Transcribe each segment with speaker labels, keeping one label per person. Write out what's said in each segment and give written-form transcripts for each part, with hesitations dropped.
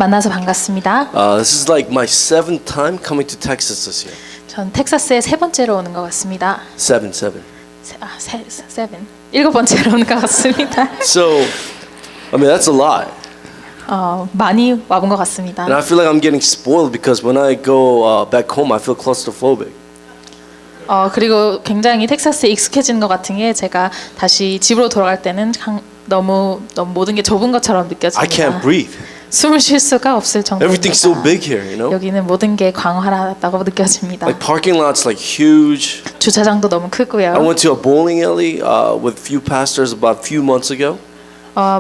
Speaker 1: 만나서 반갑습니다.
Speaker 2: This is like my 7th time coming to Texas this year.
Speaker 1: 전 텍사스에 세 번째로 오는 것 같습니다.
Speaker 2: Seven.
Speaker 1: 세븐. 일곱 번째로 오는 것 같습니다.
Speaker 2: So, I mean, that's a lot.
Speaker 1: 많이 와본 것 같습니다.
Speaker 2: And I feel like I'm getting spoiled because when I go back home, I feel claustrophobic.
Speaker 1: 그리고 굉장히 텍사스에 익숙해지는 것 같은 게 제가 다시 집으로 돌아갈 때는 너무 모든 게 좁은 것처럼
Speaker 2: I
Speaker 1: 느껴집니다.
Speaker 2: can't breathe.
Speaker 1: 숨을 쉴 수가 없을 정도입니다.
Speaker 2: Everything's so big here, you know?
Speaker 1: 여기는 모든 게 광활하다고 느껴집니다.
Speaker 2: Like parking lots like huge.
Speaker 1: 주차장도 너무 크고요.
Speaker 2: I went to a bowling alley with few pastors about a few months ago.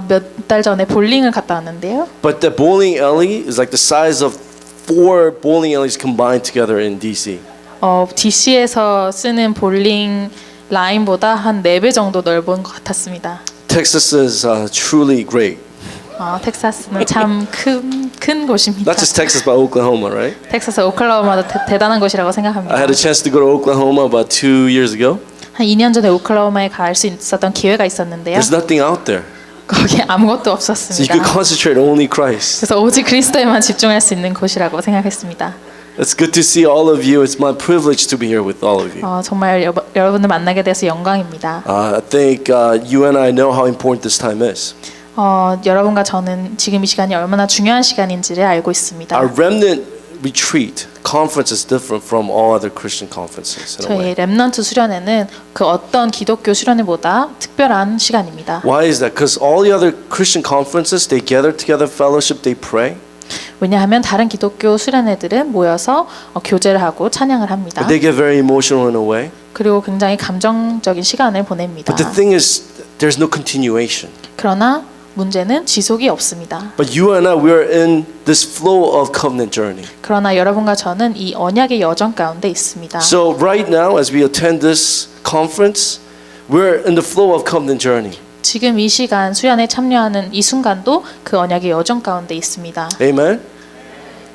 Speaker 1: 몇 달 전에 볼링을 갔다 왔는데요.
Speaker 2: But the bowling alley is like the size of 4 bowling alleys combined together in DC.
Speaker 1: DC에서 쓰는 볼링 라인보다 한 4배 정도 넓은 것 같았습니다.
Speaker 2: Texas is truly great.
Speaker 1: 텍사스는 참 큰 곳입니다.
Speaker 2: Not just Texas, but Oklahoma, right?
Speaker 1: 텍사스, 오클라호마도 대단한 곳이라고 생각합니다.
Speaker 2: I had a chance to go to Oklahoma about 2 years ago.
Speaker 1: 한 2년 전에 오클라호마에 갈 수 있었던 기회가 있었는데요.
Speaker 2: There's nothing out there.
Speaker 1: 거기에 아무것도
Speaker 2: So you
Speaker 1: 없었습니다.
Speaker 2: could concentrate only Christ.
Speaker 1: 그래서 오직 그리스도에만 집중할 수 있는 곳이라고 생각했습니다.
Speaker 2: It's good to see all of you. It's my privilege to be here with all of you.
Speaker 1: 정말 여러분을 만나게 돼서 영광입니다.
Speaker 2: I think you and I know how important this time is.
Speaker 1: 여러분과 저는 지금 이 시간이 얼마나 중요한 시간인지를 알고 있습니다.
Speaker 2: Our remnant retreat conference is different from all other Christian conferences in a way.
Speaker 1: 저희 렘넌트 수련회는 그 어떤 기독교 수련회보다 특별한 시간입니다.
Speaker 2: Why is that? Because all the other Christian conferences, they gather together, fellowship, they pray.
Speaker 1: 왜냐하면 다른 기독교 수련회들은 모여서 교제를 하고 찬양을 합니다.
Speaker 2: But they get very emotional in a way.
Speaker 1: 그리고 굉장히 감정적인 시간을 보냅니다.
Speaker 2: But the thing is, there's no continuation.
Speaker 1: 그러나 문제는 지속이 없습니다.
Speaker 2: But you and I, we are in this flow of covenant journey.
Speaker 1: 그러나 여러분과 저는 이 언약의 여정 가운데 있습니다.
Speaker 2: So right now, as we attend this conference, we're in the flow of covenant journey.
Speaker 1: 지금 이 시간 수련에 참여하는 이 순간도 그 언약의 여정 가운데 있습니다.
Speaker 2: Amen.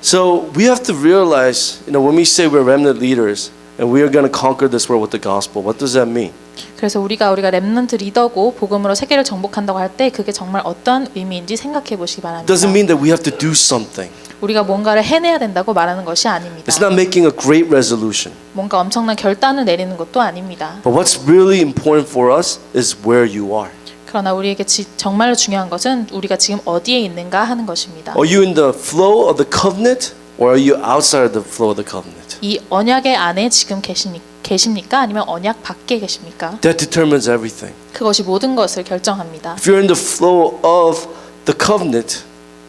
Speaker 2: So we have to realize, when we say we're remnant leaders and we are going to conquer this world with the gospel, what does that mean?
Speaker 1: 그래서 우리가 렘넌트 리더고 복음으로 세계를 정복한다고 할 때 그게 정말 어떤 의미인지 생각해 보시기 바랍니다.
Speaker 2: It doesn't mean that we have to do something.
Speaker 1: 우리가 뭔가를 해내야 된다고 말하는 것이 아닙니다.
Speaker 2: It's not making a great resolution.
Speaker 1: 뭔가 엄청난 결단을 내리는 것도 아닙니다.
Speaker 2: But what's really important for us is where you are.
Speaker 1: 그러나 우리에게 정말로 중요한 것은 우리가 지금 어디에 있는가 하는 것입니다.
Speaker 2: Are you in the flow of the covenant or are you outside the flow of the covenant?
Speaker 1: 이 언약의 안에 지금 계십니까? 아니면 언약 밖에 계십니까?
Speaker 2: That determines everything.
Speaker 1: 그것이 모든 것을 결정합니다.
Speaker 2: If you're in the flow of the covenant,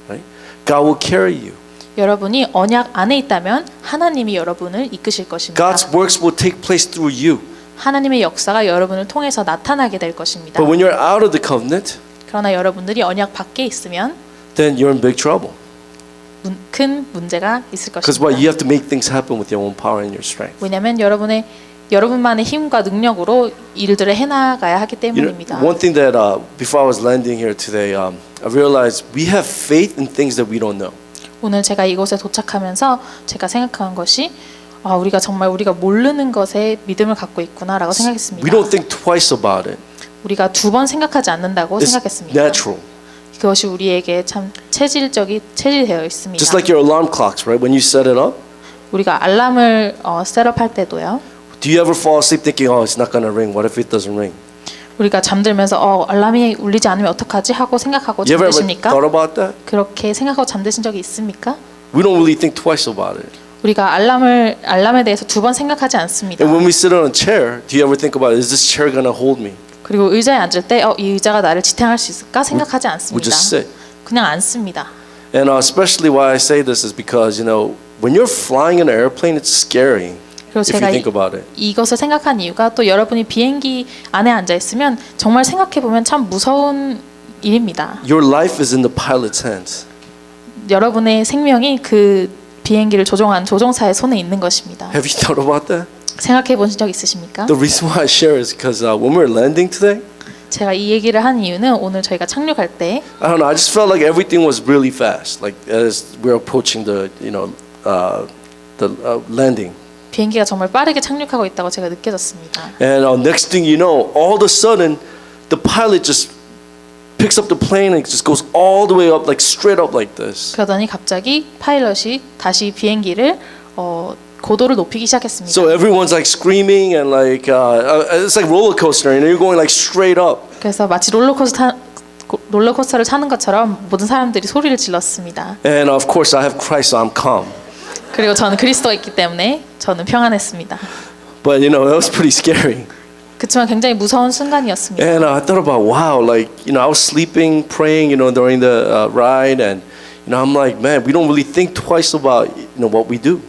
Speaker 2: right, God will carry you.
Speaker 1: 여러분이 언약 안에 있다면 하나님이 여러분을 이끄실 것입니다.
Speaker 2: God's works will take place through you.
Speaker 1: 하나님의 역사가 여러분을 통해서 나타나게 될 것입니다.
Speaker 2: But when you're out of the covenant,
Speaker 1: 그러나 여러분들이 언약 밖에 있으면
Speaker 2: then you're in big trouble.
Speaker 1: 큰 문제가 있을
Speaker 2: Because what you
Speaker 1: 것입니다.
Speaker 2: have to make things happen with your own power and your strength.
Speaker 1: 왜냐하면 여러분만의 힘과 능력으로 일들을 해나가야 하기 때문입니다.
Speaker 2: One thing that before I was landing here today, I realized we have faith in things that we don't know.
Speaker 1: 오늘 제가 이곳에 도착하면서 제가 생각한 것이 우리가 모르는 것에 믿음을 갖고 있구나라고 생각했습니다.
Speaker 2: We don't think twice about it.
Speaker 1: 우리가 두 번 생각하지 않는다고
Speaker 2: It's
Speaker 1: 생각했습니다.
Speaker 2: natural.
Speaker 1: 그것이 우리에게 참 체질되어 있습니다.
Speaker 2: Just like your alarm clocks, right? When you set it up,
Speaker 1: 우리가 알람을 셋업할 때도요.
Speaker 2: do you ever fall asleep thinking, oh, it's not going to ring? What if it doesn't ring?
Speaker 1: 우리가 잠들면서 알람이 울리지 않으면 어떡하지 하고 생각하고
Speaker 2: You ever
Speaker 1: 잠드십니까?
Speaker 2: thought about that?
Speaker 1: 그렇게 생각하고 잠드신 적이 있습니까?
Speaker 2: We don't really think twice about it.
Speaker 1: 우리가 알람에 대해서 두 번 생각하지 않습니다.
Speaker 2: And when we sit on a chair, do you ever think about, is this chair going to hold me?
Speaker 1: 그리고 의자에 앉을 때 이 의자가 나를 지탱할 수 있을까 생각하지
Speaker 2: We
Speaker 1: 않습니다.
Speaker 2: just sit.
Speaker 1: 그냥 앉습니다.
Speaker 2: And especially why I say this is because, when you're flying in an airplane, it's scary.
Speaker 1: 그리고
Speaker 2: If you
Speaker 1: 제가
Speaker 2: think about it.
Speaker 1: 이것을 생각한 이유가 또 여러분이 비행기 안에 앉아 있으면 정말 생각해 보면 참 무서운 일입니다.
Speaker 2: Your life is in the pilot's hands.
Speaker 1: 여러분의 생명이 그 비행기를 조종한 조종사의 손에 있는 것입니다.
Speaker 2: Have you thought about that?
Speaker 1: 생각해 보신 적 있으십니까?
Speaker 2: The reason why I share is because when we're landing today,
Speaker 1: 제가 이 얘기를 한 이유는 오늘 저희가 착륙할 때
Speaker 2: I don't know, I just felt like everything was really fast, like as we're approaching the landing.
Speaker 1: 비행기가 정말 빠르게 착륙하고 있다고 제가 느껴졌습니다.
Speaker 2: And next thing you know, all of a sudden, the pilot just picks up the plane and it just goes all the way up, like straight up like this.
Speaker 1: 그러더니 갑자기 파일럿이 다시 비행기를 고도를 높이기 시작했습니다.
Speaker 2: So everyone's like screaming and like it's like roller coaster, and you're going like straight up.
Speaker 1: 그래서 마치 롤러코스터를 타는 것처럼 모든 사람들이 소리를 질렀습니다.
Speaker 2: And of course, I have Christ, so I'm calm.
Speaker 1: 그리고 저는 그리스도가 있기 때문에 저는 평안했습니다.
Speaker 2: But you know, that was pretty scary.
Speaker 1: 그렇지만 굉장히 무서운 순간이었습니다.
Speaker 2: And I thought about, wow, like, you know, I was sleeping, praying, you know, during the ride, and you know, I'm like, man, we don't really think twice about, you know, what we do.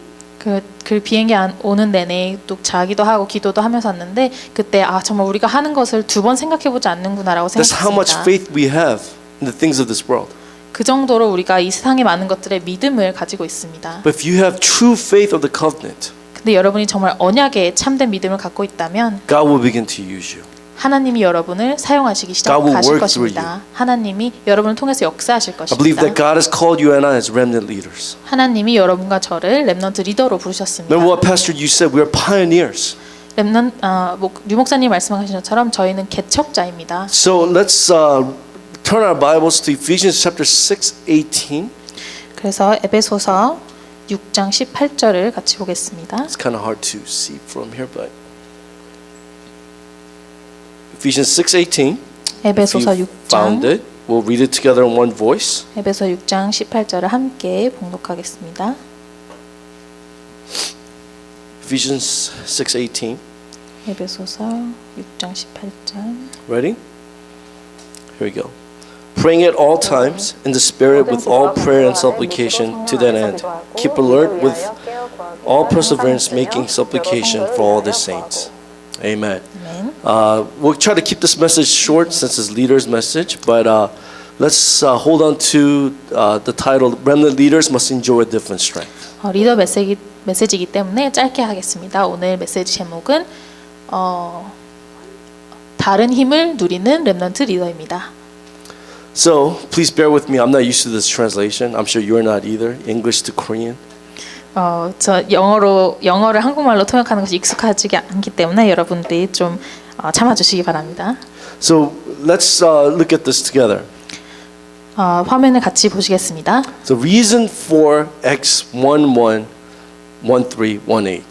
Speaker 1: 그 비행기 오는 내내 또 자기도 하고 기도도 하면서 왔는데 그때 정말 우리가 하는 것을 두 번 생각해보지 않는구나라고
Speaker 2: That's how much
Speaker 1: 생각했습니다.
Speaker 2: faith we have in the things of this world.
Speaker 1: 그 정도로 우리가 이 세상의 많은 것들에 믿음을 가지고 있습니다.
Speaker 2: But if you have true faith of the covenant,
Speaker 1: 근데 여러분이 정말 언약에 참된 믿음을 갖고 있다면
Speaker 2: God will begin to use you.
Speaker 1: 하나님이 여러분을 사용하시기
Speaker 2: God will
Speaker 1: 시작하실
Speaker 2: work
Speaker 1: 것입니다. 하나님이 여러분을 통해서 역사하실
Speaker 2: I believe that
Speaker 1: 것입니다.
Speaker 2: God has called you and I as remnant leaders.
Speaker 1: 하나님이 여러분과 저를 렘넌트 리더로 부르셨습니다.
Speaker 2: Remember what Pastor you said, we are pioneers.
Speaker 1: 류 목사님 말씀하신 것처럼 저희는 개척자입니다.
Speaker 2: So let's turn our Bibles to Ephesians chapter 6:18.
Speaker 1: 그래서 에베소서 6장 18절을 같이 보겠습니다.
Speaker 2: It's kind of hard to see from here, but Ephesians 6:18.
Speaker 1: 에베소서
Speaker 2: If you found
Speaker 1: 6장
Speaker 2: it, we'll read it together in one voice.
Speaker 1: 에베소 6장 18절을 함께 봉독하겠습니다.
Speaker 2: Ephesians 6:18.
Speaker 1: 에베소서 6장 18절.
Speaker 2: Ready? Here we go. Praying at all times in the Spirit with all prayer and supplication to that end. Keep alert with all perseverance, making supplication for all the saints. Amen.
Speaker 1: 아멘.
Speaker 2: We'll try to keep this message short since it's leader's message, but let's hold on to the title, Remnant Leaders Must Enjoy a Different Strength.
Speaker 1: 리더 메시지이기 때문에 짧게 하겠습니다. 오늘 메시지 제목은 다른 힘을 누리는 렘넌트 리더입니다.
Speaker 2: So please bear with me. I'm not used to this translation. I'm sure you're not either. English to Korean.
Speaker 1: 저 영어를 한국말로 통역하는 것이 익숙하지 않기 때문에 여러분들이 좀 참아주시기 바랍니다.
Speaker 2: So let's look at this together.
Speaker 1: 화면을 같이 보시겠습니다.
Speaker 2: The reason for Acts 1:1, 1:3, 1:8.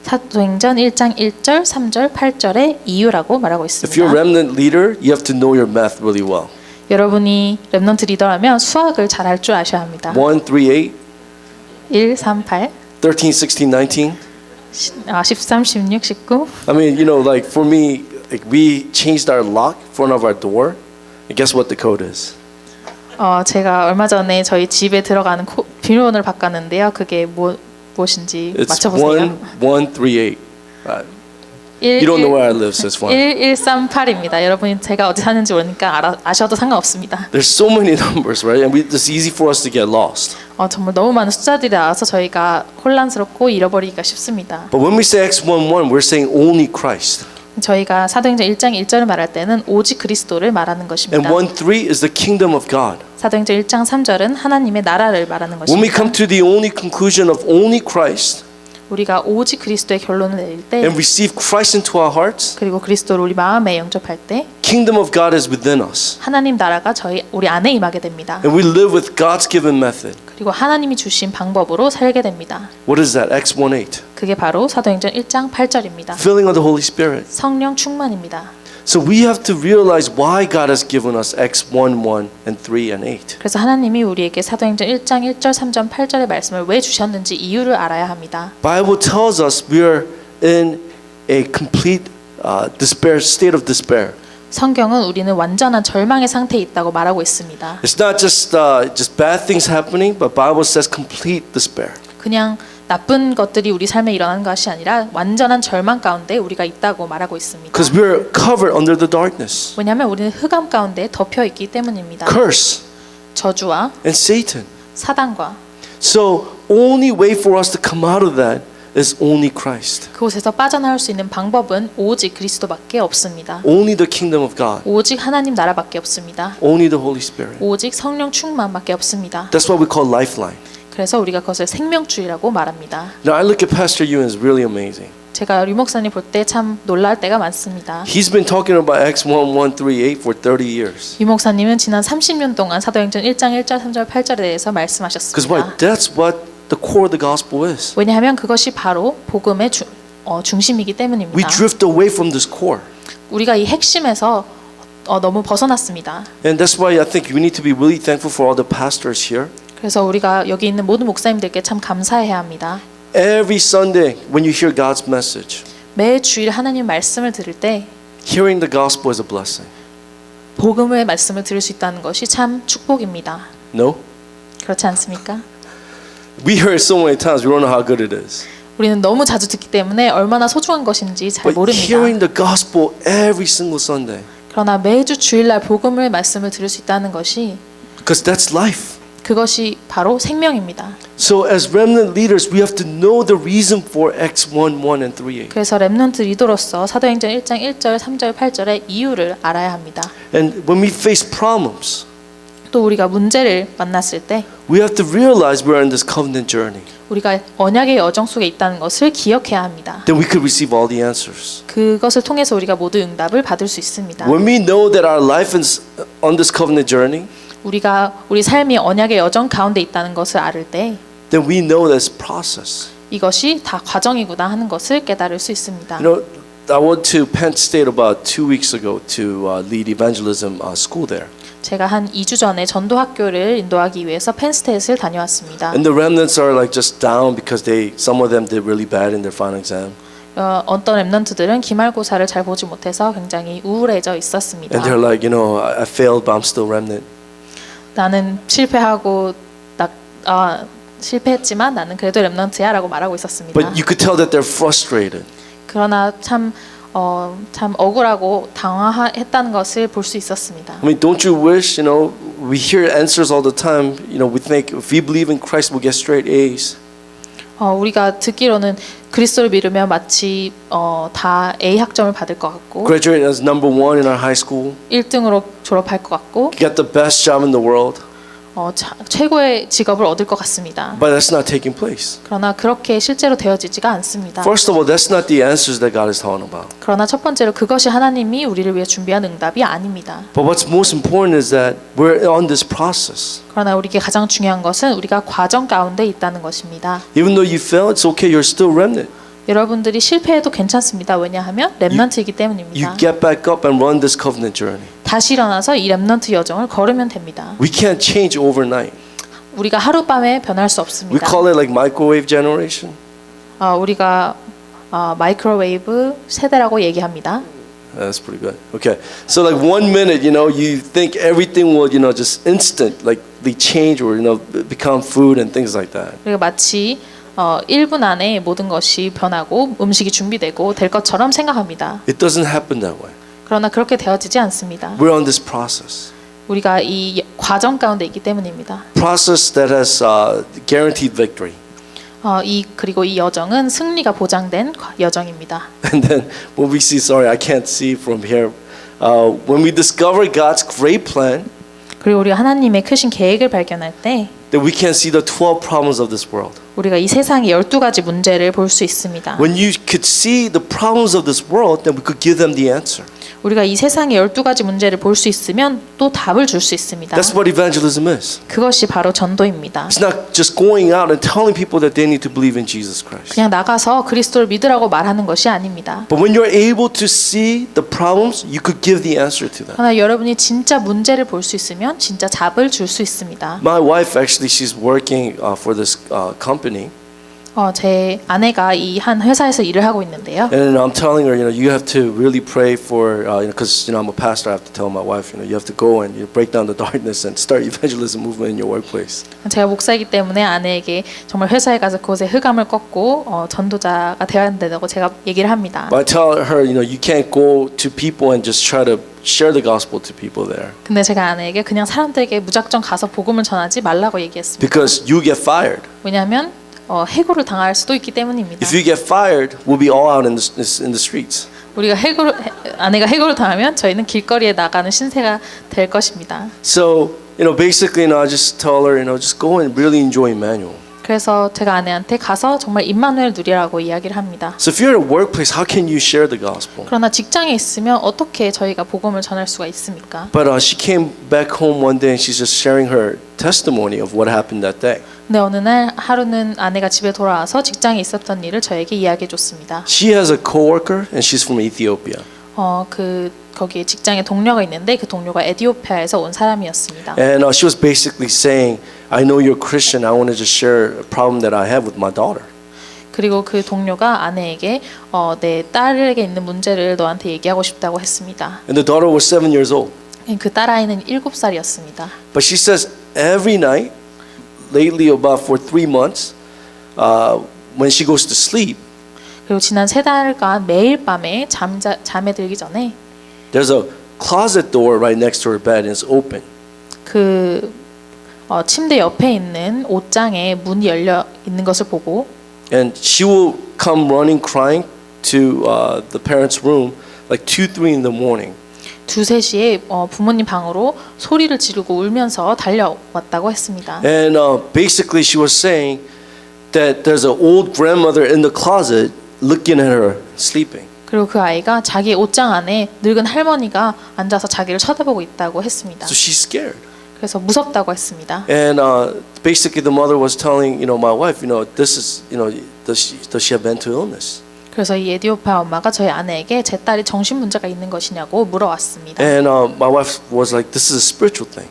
Speaker 1: 사도행전 1장 1절, 3절, 8절의 이유라고 말하고
Speaker 2: If you're a
Speaker 1: 있습니다.
Speaker 2: remnant leader, you have to know your math really well.
Speaker 1: 여러분이 렘넌트 리더라면 수학을 잘 할 줄 아셔야 합니다.
Speaker 2: 1, 3, 8,
Speaker 1: 1, 3, 8,
Speaker 2: 13, 16, 19.
Speaker 1: 13, 16, 19.
Speaker 2: I mean, you know, like for me, like we changed our lock in front of our door. And guess what the code is?
Speaker 1: 제가 얼마 전에 저희 집에 들어가는 비밀번호를 바꿨는데요. 그게 무엇인지
Speaker 2: It's
Speaker 1: 맞춰보세요.
Speaker 2: 1138. You don't know where I live, so it's fine.
Speaker 1: 1138입니다. 여러분이 제가 어디 사는지 모르니까 아셔도 상관없습니다.
Speaker 2: There's so many numbers, right? And it's easy for us to get lost.
Speaker 1: 정말 너무 많은 숫자들이 나와서 저희가 혼란스럽고 잃어버리기가 쉽습니다.
Speaker 2: But when we say Acts 1:1, we're saying only Christ.
Speaker 1: 저희가 사도행전 1장 1절을 말할 때는 오직 그리스도를 말하는
Speaker 2: And
Speaker 1: 것입니다.
Speaker 2: 1:3 is the kingdom of God.
Speaker 1: 사도행전 1장 3절은 하나님의 나라를 말하는
Speaker 2: When we
Speaker 1: 것입니다.
Speaker 2: come to the only conclusion of only Christ
Speaker 1: 우리가 오직 그리스도의 결론을 내릴 때
Speaker 2: and receive Christ into our hearts,
Speaker 1: 그리고 그리스도를 우리 마음에 영접할 때
Speaker 2: kingdom of God is within us.
Speaker 1: 하나님 나라가 우리 안에 임하게 됩니다.
Speaker 2: And we live with God's given method.
Speaker 1: 그리고 하나님이 주신 방법으로 살게 됩니다.
Speaker 2: What is that? Acts 1:8.
Speaker 1: 그게 바로 사도행전 1장 8절입니다.
Speaker 2: Filling of the Holy Spirit.
Speaker 1: 성령 충만입니다.
Speaker 2: So we have to realize why God has given us Acts 1:1 and 3 and 8.
Speaker 1: 그래서 하나님이 우리에게 사도행전 1장 1절, 3절, 8절의 말씀을 왜 주셨는지 이유를 알아야 합니다.
Speaker 2: Bible tells us we are in a complete despair, state of despair.
Speaker 1: 성경은 우리는 완전한 절망의 상태에 있다고 말하고 있습니다.
Speaker 2: It's not just bad things happening, but Bible says complete despair.
Speaker 1: 그냥 나쁜 것들이 우리 삶에 일어나는 것이 아니라 완전한 절망 가운데 우리가 있다고 말하고 있습니다.
Speaker 2: Because we're covered under the darkness.
Speaker 1: 왜냐하면 우리는 흑암 가운데 덮여 있기 때문입니다.
Speaker 2: Curse
Speaker 1: 저주와
Speaker 2: and Satan.
Speaker 1: 사단과
Speaker 2: So only way for us to come out of that is only Christ.
Speaker 1: 그곳에서 빠져나올 수 있는 방법은 오직 그리스도밖에 없습니다.
Speaker 2: Only the kingdom of God.
Speaker 1: 오직 하나님 나라밖에 없습니다.
Speaker 2: Only the Holy Spirit.
Speaker 1: 오직 성령 충만밖에 없습니다.
Speaker 2: That's what we call lifeline.
Speaker 1: 그래서 우리가 그것을 생명주의라고 말합니다.
Speaker 2: Now I look at Pastor Ewan is really amazing.
Speaker 1: 제가 류 목사님 볼 때 참 놀랄 때가 많습니다.
Speaker 2: He's been talking about Acts 1:1-8 for 30 years.
Speaker 1: 류 목사님은 지난 30년 동안 사도행전 1장 1절, 3절, 8절에 대해서
Speaker 2: Because
Speaker 1: 말씀하셨습니다.
Speaker 2: why? That's what the core of the gospel is.
Speaker 1: 왜냐하면 그것이 바로 복음의 중심이기 때문입니다.
Speaker 2: We drift away from this core.
Speaker 1: 우리가 이 핵심에서 너무 벗어났습니다.
Speaker 2: And that's why I think we need to be really thankful for all the pastors here.
Speaker 1: 그래서 우리가 여기 있는 모든 목사님들께 참 감사해야 합니다.
Speaker 2: Every Sunday when you hear God's message,
Speaker 1: 매 주일 하나님 말씀을 들을 때
Speaker 2: hearing the gospel is a blessing.
Speaker 1: 복음의 말씀을 들을 수 있다는 것이 참 축복입니다.
Speaker 2: No?
Speaker 1: 그렇지 않습니까?
Speaker 2: We hear it so many times, we don't know how good it is.
Speaker 1: 우리는 너무 자주 듣기 때문에 얼마나 소중한 것인지 잘
Speaker 2: But
Speaker 1: 모릅니다.
Speaker 2: hearing the gospel every single Sunday,
Speaker 1: 그러나 매주 주일날 복음의 말씀을 들을 수 있다는 것이
Speaker 2: because that's life.
Speaker 1: 그것이 바로 생명입니다.
Speaker 2: So as remnant leaders, we have to know the reason for Acts 1:1-8.
Speaker 1: 그래서 렘넌트 리더로서 사도행전 1장 1절, 3절, 8절의 이유를 알아야 합니다.
Speaker 2: And when we face problems,
Speaker 1: 또 우리가 문제를 만났을 때
Speaker 2: we have to realize we're in this covenant journey.
Speaker 1: 우리가 언약의 여정 속에 있다는 것을 기억해야 합니다.
Speaker 2: Then we could receive all the answers.
Speaker 1: 그것을 통해서 우리가 모두 응답을 받을 수 있습니다.
Speaker 2: When we know that our life is on this covenant journey,
Speaker 1: 우리가 우리 삶이 언약의 여정 가운데 있다는 것을 알을 때
Speaker 2: then we know there's process.
Speaker 1: 이것이 다 과정이구나 하는 것을 깨달을 수 있습니다.
Speaker 2: You know, I went to Penn State about 2 weeks ago to lead evangelism school there.
Speaker 1: 제가 한 2주 전에 전도 학교를 인도하기 위해서 펜스테이트를 다녀왔습니다.
Speaker 2: And the remnants are like just down because some of them did really bad in their final exam.
Speaker 1: 어떤 렘넌트들은 기말고사를 잘 보지 못해서 굉장히 우울해져 있었습니다.
Speaker 2: And they're like, I failed, but I'm still remnant.
Speaker 1: 나는 실패하고 실패했지만 나는 그래도 렘넌트야라고 말하고 있었습니다.
Speaker 2: But you could tell that they're frustrated.
Speaker 1: 그러나 참 억울하고 당황했다는 것을 볼 수 있었습니다.
Speaker 2: I mean, don't you wish, we hear answers all the time. We think if we believe in Christ, we'll get straight A's.
Speaker 1: 우리가 듣기로는 그리스도를 믿으면 마치 다 A 학점을 받을 것 같고
Speaker 2: Graduate as number 1 in our high school.
Speaker 1: 1등으로 졸업할 것 같고
Speaker 2: Get the best job in the world.
Speaker 1: 최고의 직업을 얻을 것 같습니다.
Speaker 2: But that's not taking place.
Speaker 1: 그러나 그렇게 실제로 되어지지가 않습니다.
Speaker 2: First of all, that's not the answers that God is talking about.
Speaker 1: 그러나 첫 번째로 그것이 하나님이 우리를 위해 준비한 응답이 아닙니다.
Speaker 2: But what's most important is that we're on this process.
Speaker 1: 그러나 우리에게 가장 중요한 것은 우리가 과정 가운데 있다는 것입니다.
Speaker 2: Even though you fail, it's okay. You're still remnant.
Speaker 1: 여러분들이 실패해도 괜찮습니다. 왜냐하면 렘넌트이기 때문입니다.
Speaker 2: You get back up and run this covenant journey.
Speaker 1: 다시 일어나서 이 렘넌트 여정을 걸으면 됩니다.
Speaker 2: We can't change overnight.
Speaker 1: 우리가 하룻밤에 변할 수
Speaker 2: We
Speaker 1: 없습니다.
Speaker 2: call it like microwave generation.
Speaker 1: 우리가 마이크로웨이브 세대라고 얘기합니다.
Speaker 2: That's pretty good. Okay, so like 1 minute, you think everything will, just instant, like they change or become food and things like that.
Speaker 1: 우리가 마치 1분 안에 모든 것이 변하고 음식이 준비되고 될 것처럼 생각합니다.
Speaker 2: It doesn't happen that way.
Speaker 1: 그러나 그렇게 되어지지 않습니다.
Speaker 2: We're on this process.
Speaker 1: 우리가 이 과정 가운데 있기 때문입니다.
Speaker 2: Process that has guaranteed victory.
Speaker 1: 그리고 이 여정은 승리가 보장된 여정입니다.
Speaker 2: And then when we see, sorry, I can't see from here. When we discover God's great plan,
Speaker 1: 그리고 우리가 하나님의 크신 계획을 발견할 때
Speaker 2: that we can see the 12 problems of this world.
Speaker 1: 우리가 이 세상의 12가지 문제를 볼 수 있습니다.
Speaker 2: When you could see the problems of this world, then we could give them the answer.
Speaker 1: 우리가 이 세상의 12가지 문제를 볼 수 있으면 또 답을 줄 수 있습니다.
Speaker 2: That's what evangelism is.
Speaker 1: 그것이 바로 전도입니다.
Speaker 2: It's not just going out and telling people that they need to believe in Jesus Christ.
Speaker 1: 그냥 나가서 그리스도를 믿으라고 말하는 것이 아닙니다.
Speaker 2: But when you're able to see the problems, you could give the answer to them.
Speaker 1: 그러나 여러분이 진짜 문제를 볼 수 있으면 진짜 답을 줄 수 있습니다.
Speaker 2: My wife actually, she's working for this company.
Speaker 1: 제 아내가 이 한 회사에서 일을 하고 있는데요.
Speaker 2: And I'm telling her, you have to really pray for, because I'm a pastor. I have to tell my wife, you have to go and break down the darkness and start evangelism movement in your workplace.
Speaker 1: 제가 목사이기 때문에 아내에게 정말 회사에 가서 그곳에 흑암을 꺾고 전도자가 되어야 된다고 제가 얘기를 합니다.
Speaker 2: But I tell her, you can't go to people and just try to share the gospel to people there.
Speaker 1: 근데 제가 아내에게 그냥 사람들에게 무작정 가서 복음을 전하지 말라고 얘기했습니다.
Speaker 2: Because you get fired.
Speaker 1: 왜냐하면 해고를 당할 수도 있기 때문입니다.
Speaker 2: If you get fired, we'll be all out in the streets.
Speaker 1: 우리가 아내가 해고를 당하면 저희는 길거리에 나가는 신세가 될 것입니다.
Speaker 2: So, basically, I just tell her, just go and really enjoy Emmanuel.
Speaker 1: 그래서 제가 아내한테 가서 정말 임마누엘 누리라고 이야기를 합니다.
Speaker 2: So if you're at a workplace, how can you share the gospel?
Speaker 1: 그러나 직장에 있으면 어떻게 저희가 복음을 전할 수가 있습니까?
Speaker 2: But she came back home one day and she's just sharing her testimony of what happened that day.
Speaker 1: 근데 어느 날 하루는 아내가 집에 돌아와서 직장에 있었던 일을 저에게 이야기해 줬습니다.
Speaker 2: She has a coworker and she's from Ethiopia.
Speaker 1: 거기에 직장에 동료가 있는데 그 동료가 에티오피아에서 온 사람이었습니다.
Speaker 2: And she was basically saying, I know you're Christian. I want to just share a problem that I have with my daughter.
Speaker 1: 그리고 그 동료가 아내에게 내 딸에게 있는 문제를 너한테 얘기하고 싶다고 했습니다.
Speaker 2: And the daughter was 7 years old.
Speaker 1: 그 딸아이는 7살이었습니다.
Speaker 2: But she says every night, lately about for 3 months, when she goes to sleep,
Speaker 1: 그리고 지난 3달간 매일 밤에 잠에 들기 전에
Speaker 2: there's a closet door right next to her bed and it's open.
Speaker 1: 침대 옆에 있는 옷장에 문이 열려 있는 것을 보고
Speaker 2: And she will come running crying to the parents' room like 2, 3 in the morning.
Speaker 1: 2, 3시에 부모님 방으로 소리를 지르고 울면서 달려왔다고 했습니다.
Speaker 2: And basically she was saying that there's an old grandmother in the closet looking at her sleeping.
Speaker 1: 그리고 그 아이가 자기 옷장 안에 늙은 할머니가 앉아서 자기를 쳐다보고 있다고 했습니다.
Speaker 2: So she's scared.
Speaker 1: 그래서 무섭다고 했습니다.
Speaker 2: And basically the mother was telling, my wife, this is, does she have mental illness?
Speaker 1: 그래서 이 에티오피아 엄마가 저희 아내에게 제 딸이 정신 문제가 있는 것이냐고 물어왔습니다.
Speaker 2: And my wife was like, this is a spiritual thing.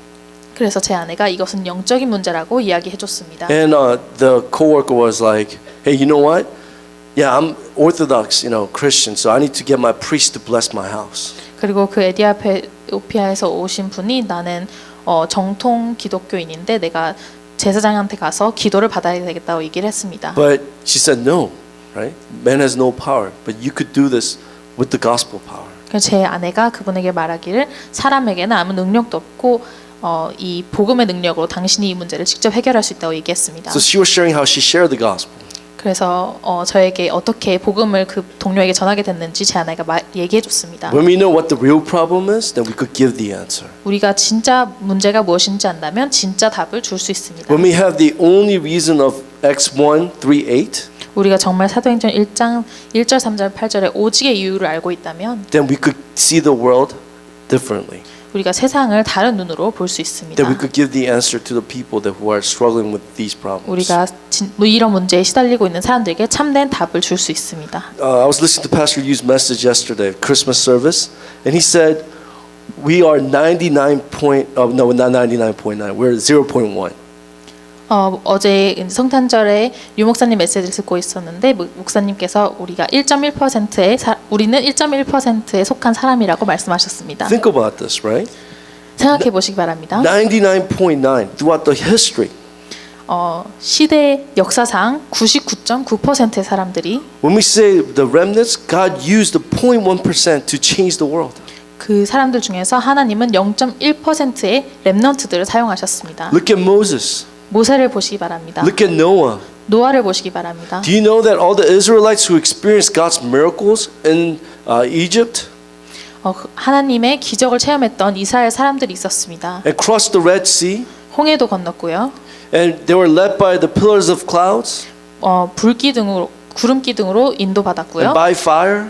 Speaker 1: 그래서 제 아내가 이것은 영적인 문제라고 이야기해 줬습니다.
Speaker 2: And the coworker was like, hey, you know what? Yeah, I'm Orthodox, Christian, so I need to get my priest to bless my house.
Speaker 1: 그리고 그 에티오피아에서 오신 분이 나는 정통 기독교인인데 내가 제사장한테 가서 기도를 받아야 되겠다고 얘기를 했습니다.
Speaker 2: But she said no, right? Man has no power, but you could do this with the gospel power.
Speaker 1: 그래서 제 아내가 그분에게 말하기를 사람에게는 아무 능력도 없고 이 복음의 능력으로 당신이 이 문제를 직접 해결할 수 있다고 얘기했습니다.
Speaker 2: So she was sharing how she shared the gospel.
Speaker 1: 그래서 저에게 어떻게 복음을 그 동료에게 전하게 됐는지 제 아내가 얘기해 줬습니다.
Speaker 2: When we know what the real problem is, then we could give the answer.
Speaker 1: 우리가 진짜 문제가 무엇인지 안다면 진짜 답을 줄 수 있습니다.
Speaker 2: When we have the only reason of Acts 1, 3, 8,
Speaker 1: 우리가 정말 사도행전 1장 1절, 3절, 8절의 오직의 이유를 알고 있다면
Speaker 2: then we could see the world differently.
Speaker 1: 우리가 세상을 다른 눈으로 볼 수 있습니다.
Speaker 2: That we could give the answer to the people that who are struggling with these problems.
Speaker 1: 우리가 이런 문제에 시달리고 있는 사람들에게 참된 답을 줄 수 있습니다.
Speaker 2: I was listening to Pastor Yu's message yesterday, Christmas service, and he said, "We are 99 point. No, not 99.9. We're 0.1."
Speaker 1: 어제 성탄절에 유 목사님 메시지를 듣고 있었는데 목사님께서 우리가 1.1%의 우리는 1.1%에 속한 사람이라고 말씀하셨습니다.
Speaker 2: Think about this, right?
Speaker 1: 생각해 보시기 바랍니다.
Speaker 2: 99.9 throughout the history.
Speaker 1: 시대 역사상 99.9%의 사람들이
Speaker 2: When we say the remnants, God used the 0.1% to change the world.
Speaker 1: 그 사람들 중에서 하나님은 0.1%의 렘넌트들을 사용하셨습니다.
Speaker 2: Look at Moses.
Speaker 1: 모세를 보시기 바랍니다.
Speaker 2: Look at Noah.
Speaker 1: 노아를 보시기 바랍니다.
Speaker 2: Do you know that all the Israelites who experienced God's miracles in Egypt
Speaker 1: 하나님의 기적을 체험했던 이스라엘 사람들이 있었습니다.
Speaker 2: and crossed the Red Sea,
Speaker 1: 홍해도 건넜고요.
Speaker 2: and they were led by the pillars of clouds
Speaker 1: 불기둥으로 구름기둥으로
Speaker 2: and
Speaker 1: 인도받았고요.
Speaker 2: by fire?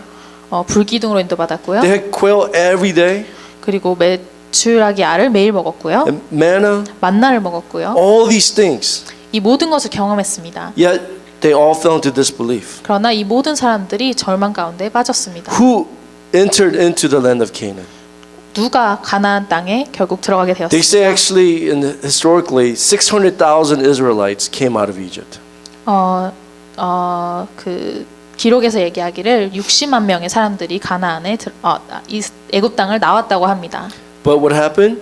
Speaker 1: 불기둥으로 인도받았고요.
Speaker 2: They had quail every day
Speaker 1: 그리고 메추라기 알을 매일 먹었고요.
Speaker 2: and manna,
Speaker 1: 만나를 먹었고요.
Speaker 2: all these things.
Speaker 1: 이 모든 것을 경험했습니다.
Speaker 2: Yet they all fell into disbelief.
Speaker 1: 그러나 이 모든 사람들이 절망 가운데 빠졌습니다.
Speaker 2: Who entered into the land of Canaan?
Speaker 1: 누가 가나안 땅에 결국 들어가게
Speaker 2: They say
Speaker 1: 되었습니다.
Speaker 2: actually, historically, 600,000 Israelites came out of Egypt.
Speaker 1: 그 기록에서 얘기하기를 60만 명의 사람들이 가나안에 애굽 땅을 나왔다고 합니다.
Speaker 2: But what happened?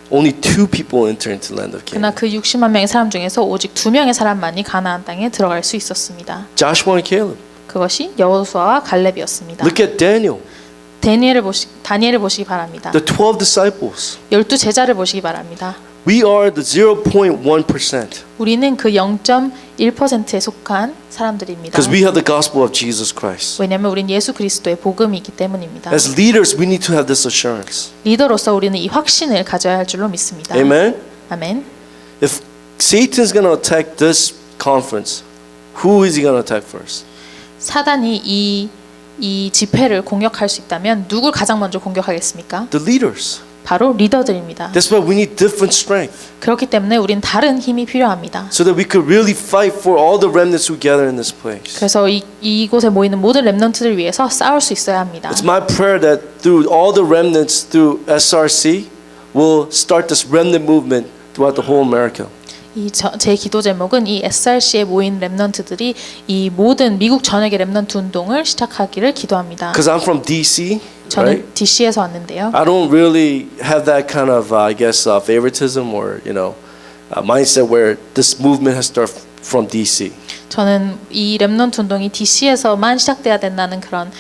Speaker 2: Only 2 people entered into the land of
Speaker 1: 그러나
Speaker 2: Canaan.
Speaker 1: 그 60만 명의 사람 중에서 오직 2명의 사람만이 가나안 땅에 들어갈 수 있었습니다.
Speaker 2: Joshua and Caleb.
Speaker 1: 그것이 여호수아와 갈렙이었습니다.
Speaker 2: Look at Daniel.
Speaker 1: 다니엘을 보시기 바랍니다.
Speaker 2: The 12 disciples.
Speaker 1: 12 제자를 보시기 바랍니다.
Speaker 2: We are the 0.1%
Speaker 1: 우리는 그 0.1%에 속한 사람들입니다.
Speaker 2: because we have the gospel of Jesus Christ.
Speaker 1: 왜냐하면 우리는 예수 그리스도의 복음이 있기 때문입니다.
Speaker 2: As leaders, we need to have this assurance.
Speaker 1: 리더로서 우리는 이 확신을 가져야 할 줄로 믿습니다.
Speaker 2: Amen?
Speaker 1: 아멘.
Speaker 2: If Satan's going to attack this conference, who is he going to attack first?
Speaker 1: 사단이 이 집회를 공격할 수 있다면 누굴 가장 먼저 공격하겠습니까?
Speaker 2: The leaders.
Speaker 1: 바로 리더들입니다.
Speaker 2: That's why we need different strength.
Speaker 1: 그렇기 때문에 우린 다른 힘이 필요합니다.
Speaker 2: So that we could really fight for all the remnants who gather in this place.
Speaker 1: 그래서 이곳에 모이는 모든 렘넌트들 위해서 싸울 수 있어야 합니다.
Speaker 2: It's my prayer that through all the remnants through SRC, we'll start this remnant movement throughout the whole America.
Speaker 1: 제 기도 제목은 이 SRC에 모인 렘넌트들이 이 모든 미국 전역의 렘넌트 운동을 시작하기를 기도합니다.
Speaker 2: Because I'm from DC,
Speaker 1: 저는
Speaker 2: right?
Speaker 1: DC에서 왔는데요.
Speaker 2: I don't really have that kind of, I guess, favoritism or mindset where this movement has started from DC.
Speaker 1: 저는 이 렘넌트 운동이 DC에서만 시작돼야 된다는 그런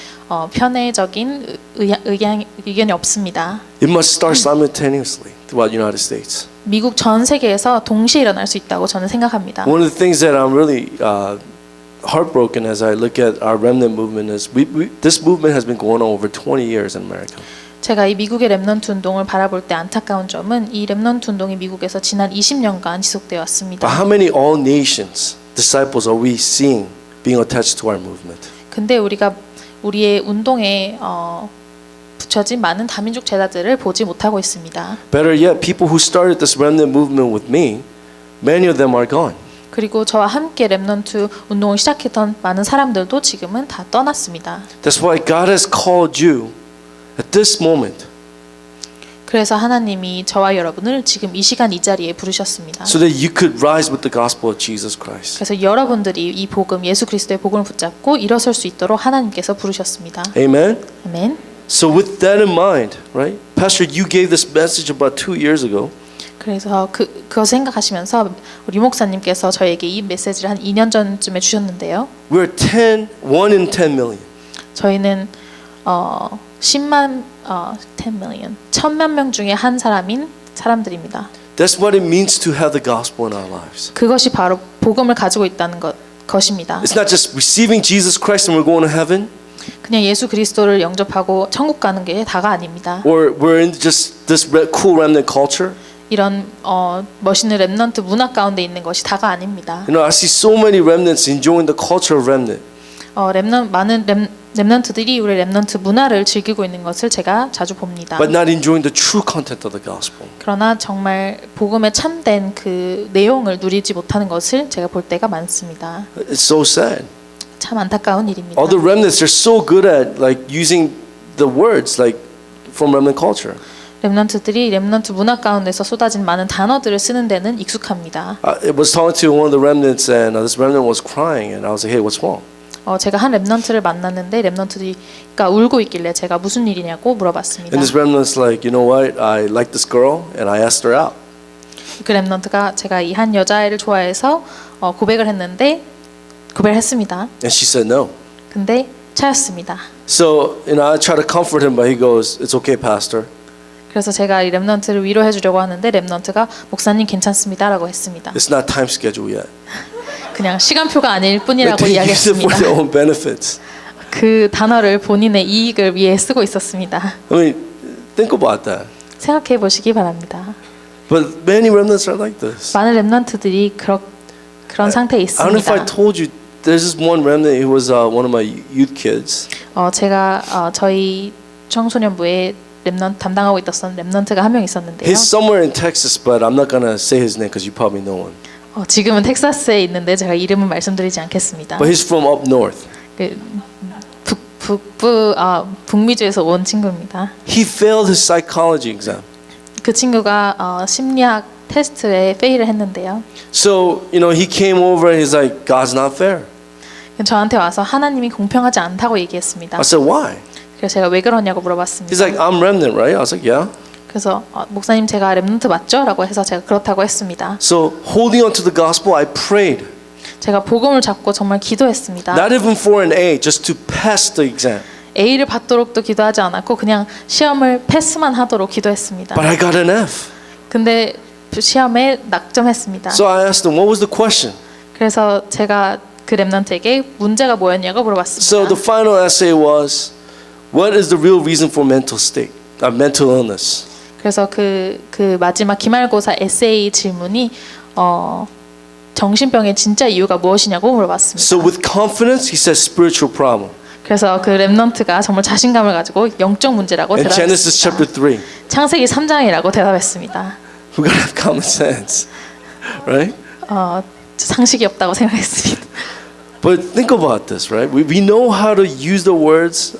Speaker 1: 편애적인 의견이 없습니다.
Speaker 2: It must start simultaneously throughout the United States.
Speaker 1: 미국 전 세계에서 동시에 일어날 수 있다고 저는 생각합니다.
Speaker 2: One of the things that I'm really heartbroken as I look at our remnant movement is this movement has been going on over 20 years in America.
Speaker 1: 제가 이 미국의 렘넌트 운동을 바라볼 때 안타까운 점은 이 렘넌트 운동이 미국에서 지난 20년간 지속되어 왔습니다.
Speaker 2: But how many all nations disciples are we seeing being attached to our movement?
Speaker 1: 근데 우리가 우리의 운동에 붙여진 많은 다민족 제자들을 보지 못하고 있습니다.
Speaker 2: Better yet, people who started this remnant movement with me, many of them are gone.
Speaker 1: 그리고 저와 함께 렘넌트 운동을 시작했던 많은 사람들도 지금은 다 떠났습니다.
Speaker 2: That's why God has called you at this moment
Speaker 1: 그래서 하나님이 저와 여러분을 지금 이 시간 이 자리에 부르셨습니다.
Speaker 2: so that you could rise with the gospel of Jesus Christ.
Speaker 1: 그래서 여러분들이 이 복음, 예수 그리스도의 복음을 붙잡고 일어설 수 있도록 하나님께서 부르셨습니다.
Speaker 2: Amen?
Speaker 1: 아멘.
Speaker 2: So with that in mind, right? Pastor, you gave this message about 2 years ago.
Speaker 1: 그래서 그거 생각하시면서 우리 목사님께서 저에게 이 메시지를 한 2년 전쯤에 주셨는데요.
Speaker 2: We're 1 in 10 million.
Speaker 1: 저희는 10만 10 million 1000만 명 중에 한 사람들입니다.
Speaker 2: That's what it means to have the gospel in our lives.
Speaker 1: 그것이 바로 복음을 가지고 있다는 것입니다.
Speaker 2: It's not just receiving Jesus Christ and we're going to heaven.
Speaker 1: 그냥 예수 그리스도를 영접하고 천국 가는 게 다가 아닙니다.
Speaker 2: Or we're in just this cool remnant culture.
Speaker 1: 이런 멋있는 렘넌트 문화 가운데 있는 것이 다가 아닙니다.
Speaker 2: You know, I see so many remnants enjoying the culture of remnant.
Speaker 1: 많은 렘넌트들이 우리 렘넌트 문화를 즐기고 있는 것을 제가 자주 봅니다.
Speaker 2: But not enjoying the true content of the gospel.
Speaker 1: 그러나 정말 복음에 참된 그 내용을 누리지 못하는 것을 제가 볼 때가 많습니다.
Speaker 2: It's so sad.
Speaker 1: 참 안타까운 일입니다.
Speaker 2: All the remnants are so good at like using the words like from remnant culture.
Speaker 1: 렘넌트들이 렘넌트 문화 가운데서 쏟아진 많은 단어들을 쓰는 데는 익숙합니다.
Speaker 2: I was talking to one of the remnants and this remnant was crying and I was like, hey, what's wrong?
Speaker 1: 제가 한 렘넌트를 만났는데 렘넌트가 울고 있길래 제가 무슨 일이냐고 물어봤습니다.
Speaker 2: And this remnant's like, you know what? I like this girl and I asked her out.
Speaker 1: 그 렘넌트가 제가 이 한 여자아이를 좋아해서 고백을 했는데 고백을 했습니다.
Speaker 2: And she said no.
Speaker 1: 근데 차였습니다.
Speaker 2: So, I try to comfort him, but he goes, it's okay, pastor.
Speaker 1: 그래서 제가 이 렘넌트를 위로해 주려고 하는데 렘넌트가 목사님 괜찮습니다라고 했습니다.
Speaker 2: It's not time schedule yet.
Speaker 1: 그냥 시간표가 아닐
Speaker 2: But
Speaker 1: 뿐이라고
Speaker 2: they use it for
Speaker 1: 이야기했습니다.
Speaker 2: their own benefits.
Speaker 1: 그 단어를 본인의 이익을 위해 쓰고 있었습니다.
Speaker 2: I mean, think about that.
Speaker 1: 생각해 보시기 바랍니다.
Speaker 2: But many remnants are like this.
Speaker 1: 많은 렘넌트들이 그런 상태에
Speaker 2: I don't know if I
Speaker 1: 있습니다.
Speaker 2: told you, there's this one remnant who was one of my youth kids.
Speaker 1: 제가 저희 청소년부에 담당하고 있었던 렘넌트가 한 명 있었는데요.
Speaker 2: He's somewhere in Texas, but I'm not gonna say his name because you probably know him.
Speaker 1: 지금은 텍사스에 있는데 제가 이름은 말씀드리지 않겠습니다.
Speaker 2: But he's from up north.
Speaker 1: 북미주에서 온 친구입니다.
Speaker 2: He failed his psychology exam.
Speaker 1: 그 친구가 심리학 테스트에 페일을 했는데요.
Speaker 2: So, he came over and he's like, God's not fair.
Speaker 1: 저한테 와서 하나님이 공평하지 않다고 얘기했습니다.
Speaker 2: I said, why?
Speaker 1: 그래서 제가 왜 그러냐고 물어봤습니다.
Speaker 2: He's like, I'm remnant, right? I was like, yeah.
Speaker 1: 그래서 목사님 제가 렘넌트 맞죠? 라고 해서 제가 그렇다고 했습니다.
Speaker 2: So, holding on to the gospel, I prayed.
Speaker 1: 제가 복음을 잡고 정말 기도했습니다.
Speaker 2: Not even for an A, just to pass the exam.
Speaker 1: A를 받도록도 기도하지 않았고 그냥 시험을 패스만 하도록 기도했습니다.
Speaker 2: But I got an F.
Speaker 1: 근데 시험에 낙점했습니다.
Speaker 2: So I asked him, what was the question?
Speaker 1: 그래서 제가 그 렘넌트에게 문제가 뭐였냐고 물어봤습니다.
Speaker 2: So the final essay was, what is the real reason for mental state, mental illness?
Speaker 1: 그래서 그 마지막 기말고사 에세이 질문이 정신병의 진짜 이유가 무엇이냐고 물어봤습니다.
Speaker 2: So with confidence, he says spiritual problem.
Speaker 1: 그래서 그 렘넌트가 정말 자신감을 가지고 영적 문제라고
Speaker 2: In Genesis chapter
Speaker 1: 대답했습니다.
Speaker 2: 3,
Speaker 1: 창세기 3장이라고 대답했습니다.
Speaker 2: we gotta have common sense, right?
Speaker 1: 상식이 없다고 생각했습니다.
Speaker 2: But think about this, right? We know how to use the words,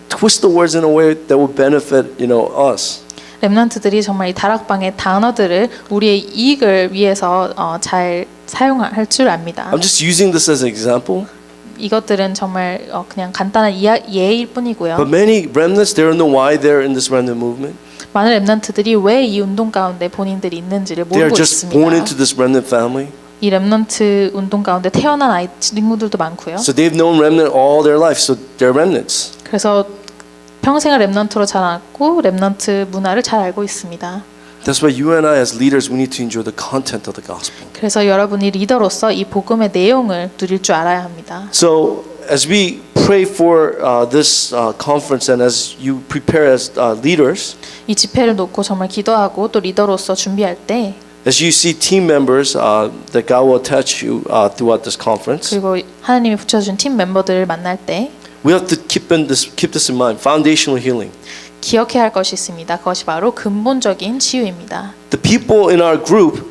Speaker 2: twist the words in a way that will benefit, us.
Speaker 1: 렘넌트들이 정말 이 다락방의 단어들을 우리의 이익을 위해서 잘 사용할 줄 압니다.
Speaker 2: I'm just using this as an example.
Speaker 1: 이것들은 정말 그냥 간단한 예일 뿐이고요.
Speaker 2: But many remnants, they don't know why they're in this remnant movement.
Speaker 1: 많은 렘넌트들이 왜 이 운동 가운데 본인들이 있는지를
Speaker 2: They are
Speaker 1: 모르고
Speaker 2: just born
Speaker 1: 있습니다.
Speaker 2: into this remnant family.
Speaker 1: 이 렘넌트 운동 가운데 태어난 친구들도 많고요.
Speaker 2: So they've known remnant all their life. So they're remnants.
Speaker 1: 그래서 평생을 렘넌트로 자랐고 렘넌트 문화를 잘 알고 있습니다.
Speaker 2: That's why you and I as leaders, we need to enjoy the content of the gospel.
Speaker 1: 그래서 여러분이 리더로서 이 복음의 내용을 누릴 줄 알아야 합니다.
Speaker 2: So as we pray for this conference and as you prepare as leaders,
Speaker 1: 이 집회를 놓고 정말 기도하고 또 리더로서 준비할 때
Speaker 2: as you see team members that God will attach you throughout this conference,
Speaker 1: 그리고 하나님이 붙여준 팀 멤버들을 만날 때
Speaker 2: we have to keep this in mind. Foundational healing.
Speaker 1: 기억해야 할 것이 있습니다. 그것이 바로 근본적인 치유입니다.
Speaker 2: The people in our group,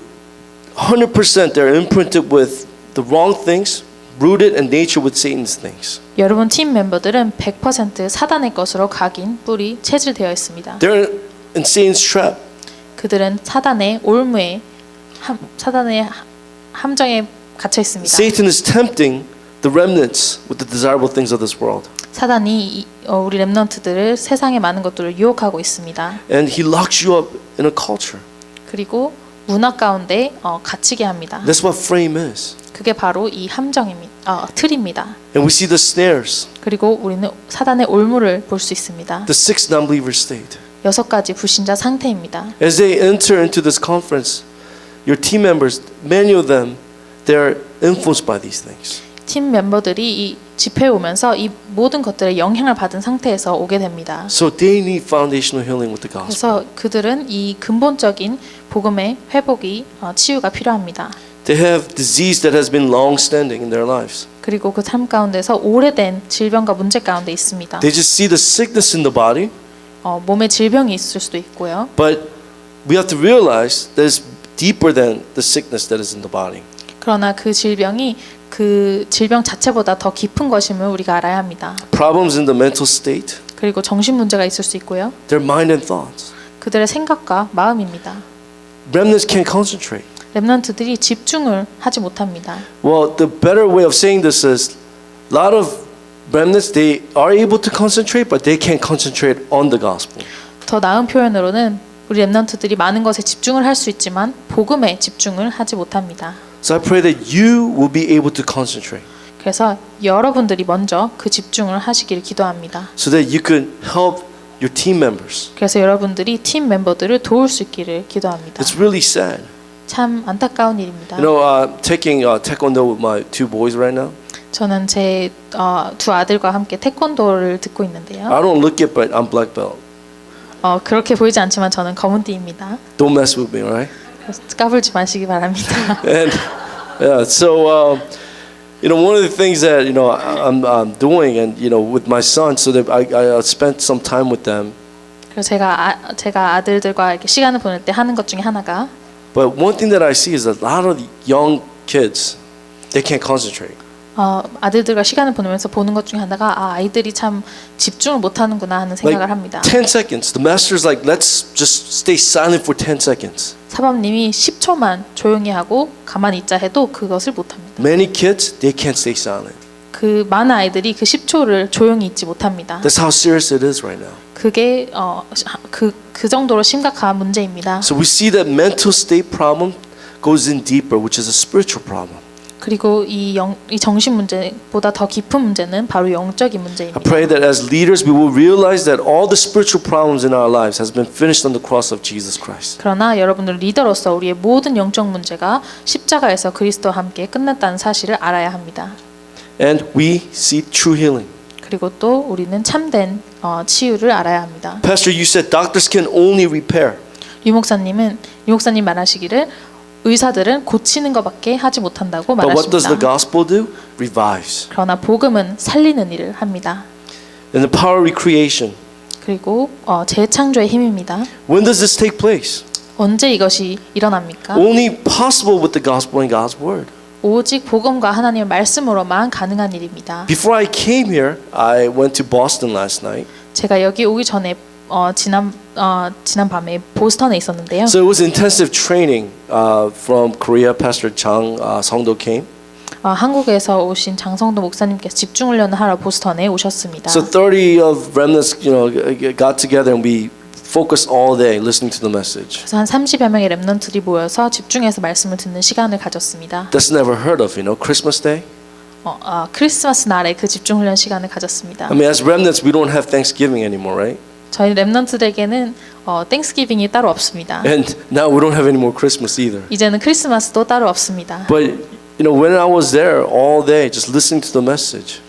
Speaker 2: 100% they're imprinted with the wrong things, rooted in nature with Satan's things.
Speaker 1: 여러분 팀 멤버들은 100% 사단의 것으로 각인, 뿌리, 체질되어 있습니다.
Speaker 2: They're in Satan's trap.
Speaker 1: 그들은 사단의 올무에 사단의 함정에 갇혀 있습니다.
Speaker 2: Satan is tempting the remnants with the desirable things of this world.
Speaker 1: 사단이 우리 렘넌트들을 세상의 많은 것들을 유혹하고 있습니다.
Speaker 2: And he locks you up in a culture.
Speaker 1: 그리고 문화 가운데 갇히게 합니다.
Speaker 2: That's what frame is.
Speaker 1: 그게 바로 이 함정입니다. 틀입니다.
Speaker 2: And we see the snares,
Speaker 1: 그리고 우리는 사단의 올무를 볼 수 있습니다.
Speaker 2: the 6 non-believer state.
Speaker 1: 6가지 불신자 상태입니다.
Speaker 2: As they enter into this conference, your team members, many of them, they're influenced by these things.
Speaker 1: 팀 멤버들이 이 집회에 오면서 이 모든 것들에 영향을 받은 상태에서 오게 됩니다.
Speaker 2: So they need foundational healing with the gospel.
Speaker 1: 그래서 그들은 이 근본적인 복음의 회복이 치유가 필요합니다.
Speaker 2: They have disease that has been long-standing in their lives.
Speaker 1: 그리고 그 삶 가운데서 오래된 질병과 문제 가운데 있습니다.
Speaker 2: They just see the sickness in the body,
Speaker 1: 몸에 질병이 있을 수도 있고요.
Speaker 2: but we have to realize that it's deeper than the sickness that is in the body.
Speaker 1: 그러나 그 질병이 그 질병 자체보다 더 깊은 것임을 우리가 알아야 합니다.
Speaker 2: Problems in the mental state,
Speaker 1: 그리고 정신 문제가 있을 수 있고요.
Speaker 2: their mind and thoughts.
Speaker 1: 그들의 생각과 마음입니다.
Speaker 2: Remnants can't concentrate.
Speaker 1: 렘넌트들이 집중을 하지 못합니다.
Speaker 2: Well, the better way of saying this is a lot of remnants, they are able to concentrate, but they can't concentrate on the gospel.
Speaker 1: 더 나은 표현으로는 우리 렘넌트들이 많은 것에 집중을 할 수 있지만 복음에 집중을 하지 못합니다.
Speaker 2: So I pray that you will be able to concentrate
Speaker 1: 그래서 여러분들이 먼저 그 집중을 하시기를 기도합니다.
Speaker 2: so that you can help your team members.
Speaker 1: 그래서 여러분들이 팀 멤버들을 도울 수 있기를 기도합니다.
Speaker 2: It's really sad.
Speaker 1: 참 안타까운 일입니다.
Speaker 2: You know, taking taekwondo with my 2 boys right now.
Speaker 1: 저는 제 두 아들과 함께 태권도를 듣고 있는데요.
Speaker 2: I don't look it, but I'm black belt.
Speaker 1: 그렇게 보이지 않지만 저는 검은띠입니다.
Speaker 2: Don't mess with me, all right?
Speaker 1: 그래서 까불지 마시기 바랍니다.
Speaker 2: And yeah, so one of the things that I'm doing, and with my son, so that I spent some time with them.
Speaker 1: 그래서 제가 아들들과 이렇게 시간을 보낼 때 하는 것 중에 하나가
Speaker 2: But one thing that I see is a lot of young kids, they can't concentrate.
Speaker 1: 아들들과 시간을 보내면서 보는 것 중에 하나가 아이들이 참 집중을 못하는구나 하는 생각을 합니다.
Speaker 2: 10 seconds. The master's like, let's just stay silent for 10 seconds.
Speaker 1: 사범님이 10초만 조용히 하고 가만히 있자 해도 그것을 못합니다.
Speaker 2: Many kids, they can't stay silent.
Speaker 1: 그 많은 아이들이 그 10초를 조용히 있지 못합니다.
Speaker 2: That's how serious it is right now.
Speaker 1: 그게 그 정도로 심각한 문제입니다.
Speaker 2: So we see that mental state problem goes in deeper, which is a spiritual problem.
Speaker 1: 그리고 이 정신 문제보다 더 깊은 문제는 바로 영적인
Speaker 2: I
Speaker 1: 문제입니다.
Speaker 2: pray that as leaders we will realize that all the spiritual problems in our lives has been finished on the cross of Jesus Christ.
Speaker 1: 그러나 여러분들 리더로서 우리의 모든 영적 문제가 십자가에서 그리스도와 함께 끝났다는 사실을 알아야 합니다.
Speaker 2: And we see true healing.
Speaker 1: 그리고 또 우리는 참된 치유를 알아야 합니다.
Speaker 2: Pastor, you said doctors can only repair.
Speaker 1: 유 목사님 말하시기를 의사들은 고치는 것밖에 하지 못한다고
Speaker 2: But what does the
Speaker 1: 말하십니다.
Speaker 2: gospel do? Revives.
Speaker 1: 그러나 복음은 살리는 일을 합니다.
Speaker 2: And the power of recreation.
Speaker 1: 그리고 재창조의 힘입니다.
Speaker 2: When does this take place?
Speaker 1: 언제 이것이 일어납니까?
Speaker 2: Only possible with the gospel and God's word.
Speaker 1: 오직 복음과 하나님의 말씀으로만 가능한 일입니다.
Speaker 2: Before I came here, I went to Boston last night.
Speaker 1: 제가 여기 오기 전에 지난 밤에 보스턴에 있었는데요.
Speaker 2: So it was intensive training from Korea. Pastor Chang Songdo came.
Speaker 1: 한국에서 오신 장성도 목사님께서 집중훈련을 하러 보스턴에 오셨습니다.
Speaker 2: So 30 of remnants, got together and we focused all day listening to the message.
Speaker 1: 그래서 한 30여 명의 렘넌트들이 모여서 집중해서 말씀을 듣는 시간을 가졌습니다.
Speaker 2: That's never heard of, Christmas Day.
Speaker 1: 크리스마스 날에 그 집중훈련 시간을 가졌습니다.
Speaker 2: I mean, as remnants, we don't have Thanksgiving anymore, right?
Speaker 1: 저희 렘넌트들에게는 땡스기빙이 따로 없습니다.
Speaker 2: And now we don't have any more Christmas either.
Speaker 1: 이제는 크리스마스도 따로 없습니다.
Speaker 2: But when I was there all day, just listening to the message,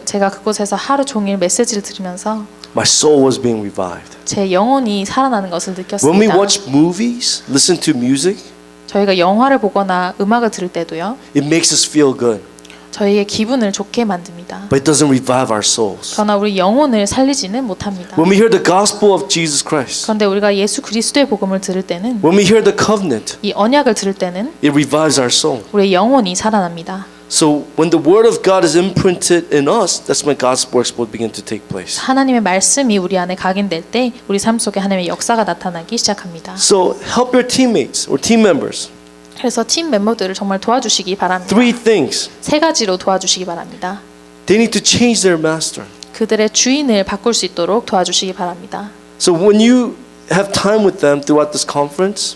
Speaker 1: 제가 그곳에서 하루 종일 메시지를 들으면서
Speaker 2: my soul was being revived.
Speaker 1: 제 영혼이 살아나는 것을
Speaker 2: When we
Speaker 1: 느꼈습니다.
Speaker 2: watch movies, listen to music,
Speaker 1: 저희가 영화를 보거나 음악을 들을 때도요,
Speaker 2: it makes us feel good,
Speaker 1: 저희의 기분을 좋게 만듭니다.
Speaker 2: but it doesn't revive our souls.
Speaker 1: 그러나 우리 영혼을 살리지는 못합니다.
Speaker 2: When we hear the gospel of Jesus Christ,
Speaker 1: 그런데 우리가 예수 그리스도의 복음을 들을 때는,
Speaker 2: when we hear the covenant,
Speaker 1: 이 언약을 들을 때는
Speaker 2: it revives our soul.
Speaker 1: 우리의 영혼이 살아납니다.
Speaker 2: So when the word of God is imprinted in us, that's when God's works will begin to take place.
Speaker 1: 하나님의 말씀이 우리 안에 각인될 때 우리 삶 속에 하나님의 역사가 나타나기 시작합니다.
Speaker 2: So help your teammates or team members.
Speaker 1: 그래서 팀 멤버들을 정말 도와주시기 바랍니다.
Speaker 2: Three things.
Speaker 1: 세 가지로 도와주시기 바랍니다.
Speaker 2: They need to change their master.
Speaker 1: 그들의 주인을 바꿀 수 있도록 도와주시기 바랍니다.
Speaker 2: So when you have time with them throughout this conference,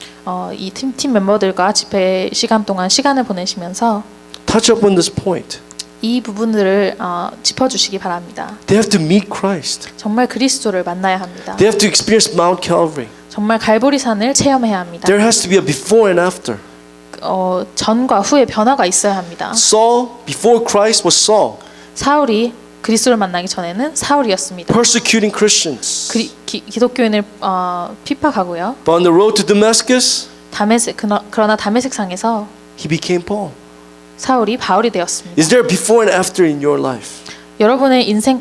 Speaker 1: 이 팀 멤버들과 집회 시간 동안 시간을 보내시면서
Speaker 2: touch up on this point.
Speaker 1: 이 부분들을 짚어주시기 바랍니다.
Speaker 2: They have to meet Christ.
Speaker 1: 정말 그리스도를 만나야 합니다.
Speaker 2: They have to experience Mount Calvary.
Speaker 1: 정말 갈보리산을 체험해야 합니다.
Speaker 2: There has to be a before and after.
Speaker 1: 전과 후의 변화가 있어야 합니다.
Speaker 2: Saul, before Christ, was Saul,
Speaker 1: 사울이 그리스도를 만나기 전에는 사울이었습니다.
Speaker 2: persecuting Christians.
Speaker 1: 기독교인을 핍박하고요.
Speaker 2: But on the road to Damascus,
Speaker 1: 그러나 다메섹상에서
Speaker 2: he became Paul.
Speaker 1: 사울이 바울이 되었습니다.
Speaker 2: Is there a before and after in your life?
Speaker 1: 여러분의 인생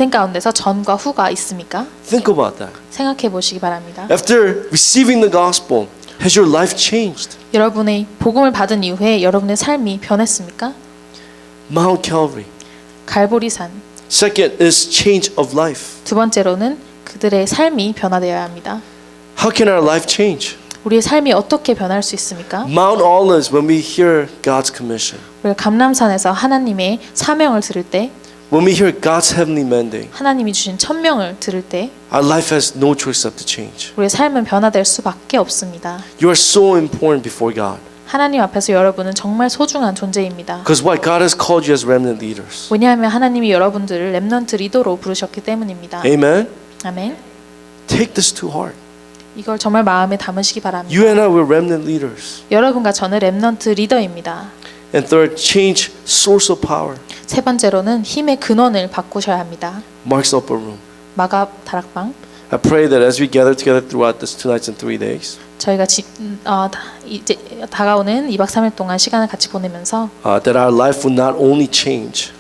Speaker 1: 가운데서 전과 후가 있습니까?
Speaker 2: Think about that.
Speaker 1: 생각해 보시기 바랍니다.
Speaker 2: After receiving the gospel, has your life changed?
Speaker 1: 여러분의 복음을 받은 이후에 여러분의 삶이 변했습니까?
Speaker 2: Mount Calvary.
Speaker 1: 갈보리산.
Speaker 2: Second is change of life.
Speaker 1: 두 번째로는 그들의 삶이 변화되어야 합니다.
Speaker 2: How can our life change?
Speaker 1: 우리의 삶이 어떻게 변할 수 있습니까?
Speaker 2: Mount Olives, when we hear God's commission,
Speaker 1: 우리가 감람산에서 하나님의 사명을 들을 때,
Speaker 2: when we hear God's heavenly mandate,
Speaker 1: 하나님이 주신 천명을 들을 때
Speaker 2: our life has no choice but to change.
Speaker 1: 우리의 삶은 변화될 수밖에 없습니다.
Speaker 2: You are so important before God.
Speaker 1: 하나님 앞에서 여러분은 정말 소중한 존재입니다.
Speaker 2: Because why? God has called you as remnant leaders.
Speaker 1: 왜냐하면 하나님이 여러분들을 렘넌트 리더로 부르셨기 때문입니다.
Speaker 2: Amen?
Speaker 1: 아멘.
Speaker 2: Take this to heart.
Speaker 1: 이걸 정말 마음에 담으시기 바랍니다.
Speaker 2: You and I were remnant leaders.
Speaker 1: 여러분과 저는 렘넌트 리더입니다.
Speaker 2: And third, change source of power.
Speaker 1: 세 번째로는 힘의 근원을 바꾸셔야 합니다.
Speaker 2: Mark's upper room.
Speaker 1: 마갑 다락방.
Speaker 2: I pray that as we gather together throughout this 2 nights and 3 days,
Speaker 1: 저희가 이제 다가오는 2박 3일 동안 시간을 같이 보내면서
Speaker 2: that our life will not only change.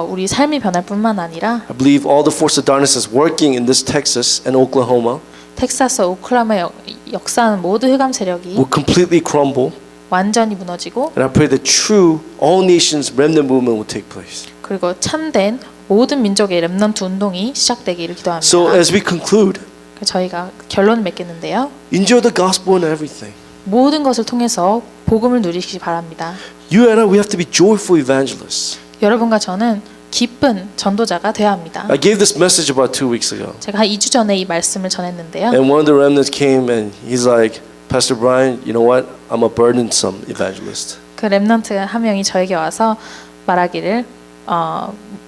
Speaker 1: 우리 삶이 변할 뿐만 아니라
Speaker 2: I believe all the force of darkness is working in this Texas and Oklahoma
Speaker 1: 텍사스, 오클라호마 역사하는 모든 흑암 세력이
Speaker 2: will completely crumble.
Speaker 1: 완전히 무너지고
Speaker 2: And I pray that true all nations remnant movement will take place.
Speaker 1: 그리고 참된 모든 민족의 렘넌트 운동이 시작되기를 기도합니다.
Speaker 2: So as we conclude,
Speaker 1: 저희가 결론을 맺겠는데요.
Speaker 2: enjoy the gospel in everything.
Speaker 1: 모든 것을 통해서 복음을 누리시기 바랍니다.
Speaker 2: You and I, we have to be joyful evangelists.
Speaker 1: 여러분과 저는 기쁜 전도자가 되어야 합니다.
Speaker 2: I gave this message about 2 weeks ago.
Speaker 1: 제가 한 2주 전에 이 말씀을 전했는데요.
Speaker 2: And one of the remnants came and he's like, Pastor Brian, you know what? I'm a burdensome evangelist.
Speaker 1: 그 렘넌트 한 명이 저에게 와서 말하기를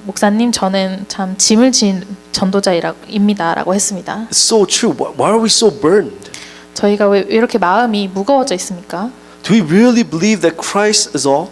Speaker 1: 목사님 저는 참 짐을 진 전도자입니다라고 했습니다.
Speaker 2: It's so true. Why are we so burdened?
Speaker 1: 저희가 왜 이렇게 마음이 무거워져 있습니까?
Speaker 2: Do we really believe that Christ is all?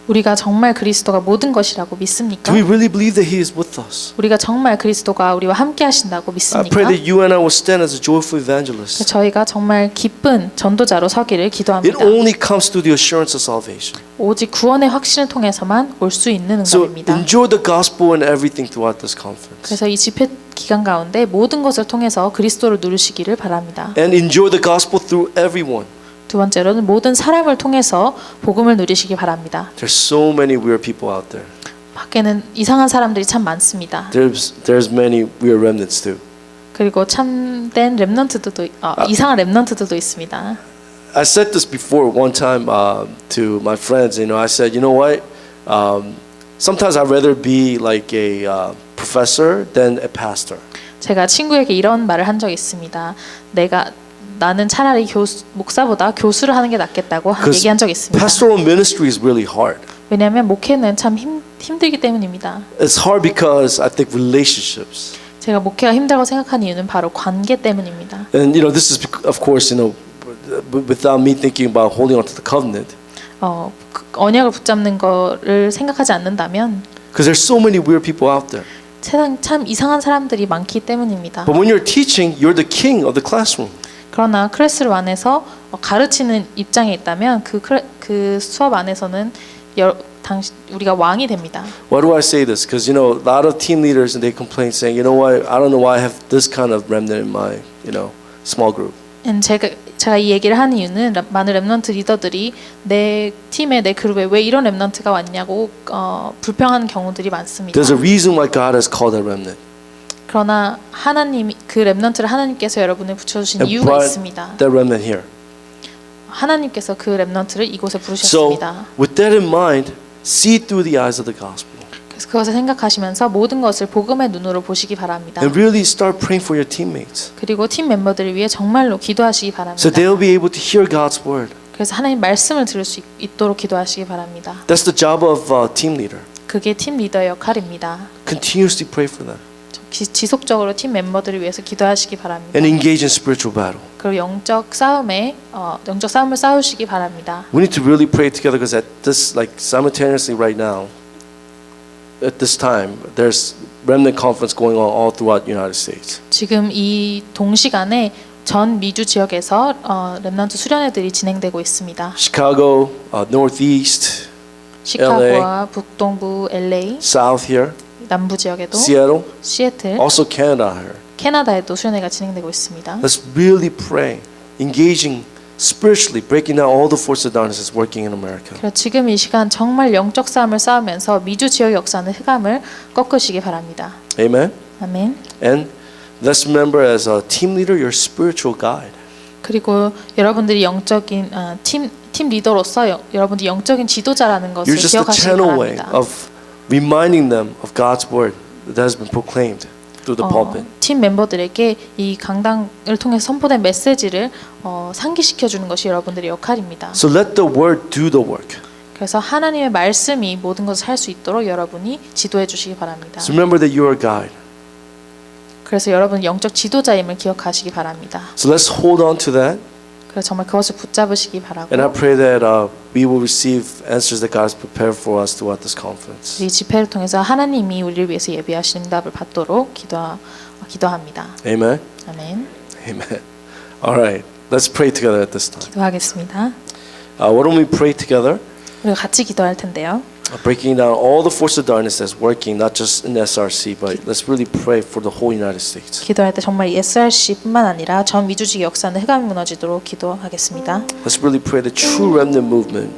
Speaker 1: 우리가 정말 그리스도가 모든 것이라고
Speaker 2: Do
Speaker 1: 믿습니까?
Speaker 2: we really believe that He is with us?
Speaker 1: 우리가 정말 그리스도가 우리와 함께 하신다고
Speaker 2: I
Speaker 1: 믿습니까?
Speaker 2: pray that you and I will stand as a joyful evangelist.
Speaker 1: 저희가 정말 기쁜 전도자로 서기를
Speaker 2: It
Speaker 1: 기도합니다.
Speaker 2: only comes through the assurance of salvation.
Speaker 1: 오직 구원의 확신을 통해서만 올 수 있는
Speaker 2: So
Speaker 1: 응답입니다.
Speaker 2: enjoy the gospel and everything throughout this conference.
Speaker 1: 그래서 이 집회 기간 가운데 모든 것을 통해서 그리스도를 누리시기를 바랍니다.
Speaker 2: And enjoy the gospel through everyone.
Speaker 1: 두 번째로는 모든 사람을 통해서 복음을 누리시기 바랍니다.
Speaker 2: There's so many weird people out there.
Speaker 1: 밖에는 이상한 사람들이 참 많습니다.
Speaker 2: There's many weird remnants too.
Speaker 1: 그리고 참된 렘넌트들도 이상한 렘넌트들도 있습니다.
Speaker 2: I said this before one time to my friends. You know, I said, you know what? Sometimes I'd rather be like a professor than a pastor.
Speaker 1: 제가 친구에게 이런 말을 한 적이 있습니다. 나는 차라리 목사보다 교수를 하는 게 낫겠다고 얘기한 적이 있습니다.
Speaker 2: Pastoral ministry is really hard.
Speaker 1: 왜냐하면 목회는 참 힘들기 때문입니다.
Speaker 2: It's hard because I think relationships.
Speaker 1: 제가 목회가 힘들다고 생각하는 이유는 바로 관계 때문입니다.
Speaker 2: And you know, this is of course, you know, without me thinking about holding on to the covenant.
Speaker 1: 언약을 붙잡는 거를 생각하지 않는다면
Speaker 2: Because there's so many weird people out there.
Speaker 1: 세상 참 이상한 사람들이 많기 때문입니다.
Speaker 2: But when you're teaching, you're the king of the classroom.
Speaker 1: 그러나 클래스룸 안에서 가르치는 입장에 있다면 그 수업 안에서는 우리가 왕이 됩니다.
Speaker 2: Why do I say this? Because you know, a lot of team leaders and they complain saying, you know what, I don't know why I have this kind of remnant in my, you know, small group.
Speaker 1: 제가 이 얘기를 하는 이유는 많은 렘넌트 리더들이 내 팀에 내 그룹에 왜 이런 렘넌트가 왔냐고 불평하는 경우들이 많습니다.
Speaker 2: There's a reason why God has called that remnant.
Speaker 1: 그러나 하나님이 그 렘넌트를 하나님께서 여러분을 붙여주신
Speaker 2: And
Speaker 1: 이유가
Speaker 2: brought
Speaker 1: 있습니다.
Speaker 2: that remnant here.
Speaker 1: 하나님께서 그 렘넌트를 이곳에
Speaker 2: So,
Speaker 1: 부르셨습니다.
Speaker 2: with that in mind, see through the eyes of the gospel
Speaker 1: 그래서 그것을 생각하시면서 모든 것을 복음의 눈으로 보시기 바랍니다.
Speaker 2: and really start praying for your teammates,
Speaker 1: 그리고 팀 멤버들을 위해 정말로 기도하시기 바랍니다.
Speaker 2: so they'll be able to hear God's word.
Speaker 1: 그래서 하나님 말씀을 들을 수 있도록 기도하시기 바랍니다.
Speaker 2: That's the job of team leader.
Speaker 1: 그게 팀 리더의 역할입니다.
Speaker 2: Continuously pray for them
Speaker 1: 지속적으로 팀 멤버들을 위해서 기도하시기 바랍니다.
Speaker 2: and engage in spiritual battle.
Speaker 1: 그리고 영적 싸움을 싸우시기 바랍니다.
Speaker 2: We need to really pray together because at this, like simultaneously right now, at this time, there's remnant conference going on all throughout the United States.
Speaker 1: 지금 이 동시간에 전 미주 지역에서 렘넌트 수련회들이 진행되고 있습니다.
Speaker 2: Chicago, Northeast,
Speaker 1: 시카고와 북동부 LA,
Speaker 2: South here,
Speaker 1: 남부 지역에도
Speaker 2: Seattle,
Speaker 1: 시애틀,
Speaker 2: also Canada here.
Speaker 1: 캐나다에도 수련회가 진행되고 있습니다.
Speaker 2: Let's really pray, engaging spiritually, breaking down all the forces of darkness that's working in America.
Speaker 1: 그래서 지금 이 시간 정말 영적 싸움을 싸우면서 미주 지역의 역사는 흑암을 꺾으시기 바랍니다.
Speaker 2: Amen.
Speaker 1: 아멘.
Speaker 2: And let's remember, as a team leader, your spiritual guide.
Speaker 1: 그리고 여러분들이 영적인 팀 리더로서 여러분들이 영적인 지도자라는 것을
Speaker 2: You're just a
Speaker 1: 기억하시기
Speaker 2: channel way
Speaker 1: 바랍니다.
Speaker 2: of reminding them of God's word that has been proclaimed through the pulpit.
Speaker 1: 팀 멤버들에게 이 강당을 통해서 선포된 메시지를 상기시켜 주는 것이 여러분들의 역할입니다.
Speaker 2: So let the word do the work.
Speaker 1: 그래서 하나님의 말씀이 모든 것을 할 수 있도록 여러분이 지도해 주시기 바랍니다.
Speaker 2: So remember that you are a guide.
Speaker 1: 그래서 여러분 영적 지도자임을 기억하시기 바랍니다.
Speaker 2: So let's hold on to that.
Speaker 1: 그래서 정말 그것을 붙잡으시기 바라고
Speaker 2: And I pray that we will receive answers that God has prepared for us throughout this conference.
Speaker 1: 이 집회를 통해서 하나님이 우리를 위해서 예비하신 응답을 받도록 기도합니다.
Speaker 2: Amen.
Speaker 1: 아멘.
Speaker 2: Amen. All right. Let's pray together at this time.
Speaker 1: 기도하겠습니다.
Speaker 2: Why don't we pray together?
Speaker 1: 우리가 같이 기도할 텐데요.
Speaker 2: Breaking down all the forces of darkness that's working, not just in SRC, but let's really pray for the whole United States.
Speaker 1: 기도할 때 정말 SRC뿐만 아니라 전 미주지역 역사는 흑암이 무너지도록 기도하겠습니다.
Speaker 2: Let's really pray the true remnant movement